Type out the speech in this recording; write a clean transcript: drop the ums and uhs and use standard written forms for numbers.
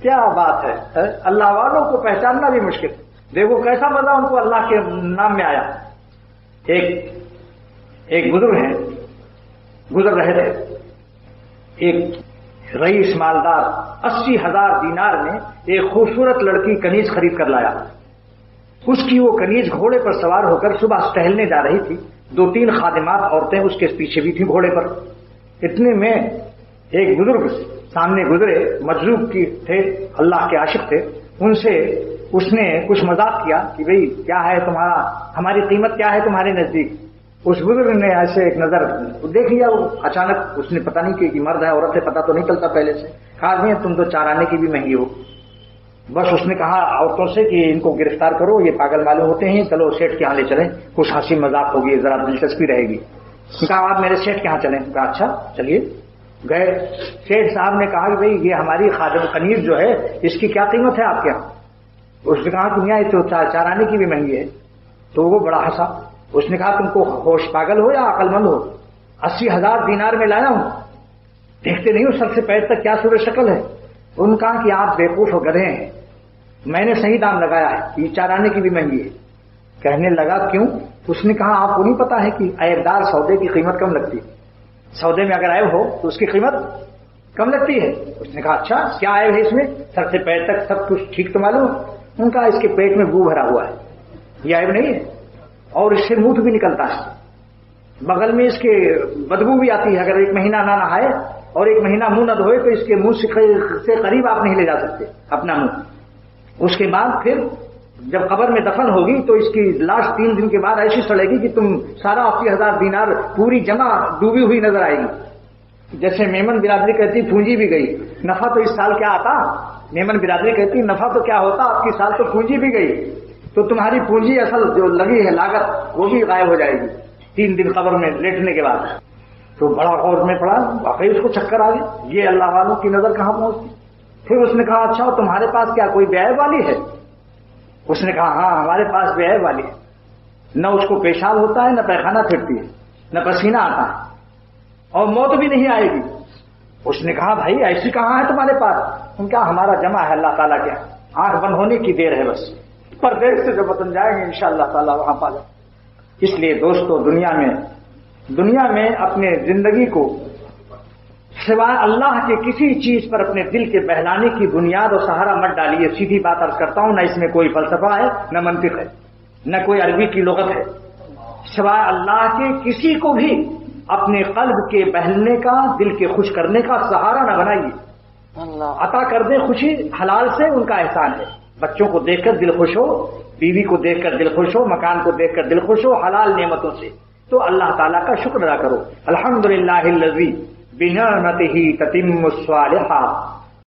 کیا بات ہے، اللہ والوں کو پہچاننا بھی مشکل. دیکھو کیسا مزہ ان کو اللہ کے نام میں آیا. ایک بزرگ ہیں، گزر رہے تھے. ایک رئیس مالدار 80,000 دینار میں ایک خوبصورت لڑکی کنیز خرید کر لایا. اس کی وہ کنیز گھوڑے پر سوار ہو کر صبح ٹہلنے جا رہی تھی. 2-3 خادمات عورتیں اس کے پیچھے بھی تھیں گھوڑے پر. اتنے میں ایک بزرگ سامنے گزرے، مجذوب کی تھے، اللہ کے عاشق تھے. ان سے اس نے کچھ مذاق کیا کہ بھئی کیا ہے تمہارا، ہماری قیمت کیا ہے تمہارے نزدیک. اس بزرگ نے ایسے ایک نظر دیکھ لیا. وہ اچانک اس نے پتہ نہیں کہ مرد ہے عورت ہے، پتہ تو نہیں چلتا پہلے سے. کہا نہیں تم تو چارانے کی بھی مہنگی ہو. بس اس نے کہا عورتوں سے کہ ان کو گرفتار کرو، یہ پاگل معلوم ہوتے ہیں، چلو سیٹھ کے یہاں لے چلیں، کچھ ہنسی مذاق ہوگی، ذرا دلچسپی رہے گی. کہا آپ میرے سیٹھ کے یہاں چلیں. کہا اچھا چلیے. گئے. سیٹھ صاحب نے کہا کہ بھئی یہ ہماری خادم کنیز جو ہے اس کی کیا قیمت ہے آپ کے یہاں. اس نے کہا کہ میاں یہ تو چارانے کی بھی مہنگی ہے. تو وہ بڑا ہنسا. اس نے کہا تم کو ہوش پاگل ہو یا عقل مند ہو، 80,000 دینار میں لایا ہوں، دیکھتے نہیں ہو سر سے پیر تک کیا صورت شکل ہے. انہوں نے کہا کہ آپ بیوقوف ہو، گدھے ہیں، میں نے صحیح دام لگایا ہے، یہ چارانے کی بھی مہنگی ہے. کہنے لگا کیوں؟ اس نے کہا آپ کو نہیں پتا ہے کہ عیبدار سودے کی قیمت کم لگتی ہے. سودے میں اگر عیب ہو تو اس کی قیمت کم لگتی ہے. اس نے کہا اچھا کیا عیب ہے اس میں، سر سے پیر تک سب کچھ ٹھیک تو معلوم. ان کا اس کے پیٹ میں بو بھرا ہوا ہے، یہ عیب نہیں ہے، اور اس سے منہ بھی نکلتا ہے، بغل میں اس کے بدبو بھی آتی ہے. اگر 1 مہینہ نہ نہائے اور 1 مہینہ منہ نہ دھوئے تو اس کے منہ سے قریب آپ نہیں لے جا سکتے اپنا منہ. اس کے بعد پھر جب قبر میں دفن ہوگی تو اس کی لاش 3 دن کے بعد ایسی سڑے گی کہ تم سارا 80,000 دینار پوری جمع ڈوبی ہوئی نظر آئے گی. جیسے میمن برادری کہتی پونجی بھی گئی، نفع تو اس سال کیا آتا. میمن برادری کہتی نفع تو کیا ہوتا، آپ کی سال تو پونجی بھی گئی، تو تمہاری پونجی اصل جو لگی ہے لاگت وہ بھی غائب ہو جائے گی 3 دن قبر میں لیٹنے کے بعد. تو بڑا غور میں پڑا، واقعی اس کو چکر آ گئی، یہ اللہ والوں کی نظر کہاں پہنچتی. پھر اس نے کہا اچھا تمہارے پاس کیا کوئی بے عیب والی ہے. اس نے کہا ہاں ہمارے پاس بے عیب والی ہے، نہ اس کو پیشاب ہوتا ہے، نہ پیخانہ پھرتی ہے، نہ پسینہ آتا ہے، اور موت بھی نہیں آئے گی. اس نے کہا بھائی ایسی کہاں ہے تمہارے پاس. ان کا ہمارا جمع ہے اللہ تعالیٰ کے، آنکھ بند ہونے کی دیر ہے بس، پردیس سے جب وطن جائیں گے انشاءاللہ تعالیٰ وہاں پا جائیں. اس لیے دوستو دنیا میں اپنے زندگی کو سوائے اللہ کے کسی چیز پر اپنے دل کے بہلانے کی بنیاد اور سہارا مت ڈالیے. سیدھی بات عرض کرتا ہوں، نہ اس میں کوئی فلسفہ ہے، نہ منطق ہے، نہ کوئی عربی کی لغت ہے. سوائے اللہ کے کسی کو بھی اپنے قلب کے بہلنے کا، دل کے خوش کرنے کا سہارا نہ بنائیے. عطا کر دے خوشی حلال سے، ان کا احسان ہے. بچوں کو دیکھ کر دل خوش ہو، بیوی کو دیکھ کر دل خوش ہو، مکان کو دیکھ کر دل خوش ہو، حلال نعمتوں سے، تو اللہ تعالیٰ کا شکر ادا کرو. الحمدللہ الذی بنعمتہ تتم الصالحات.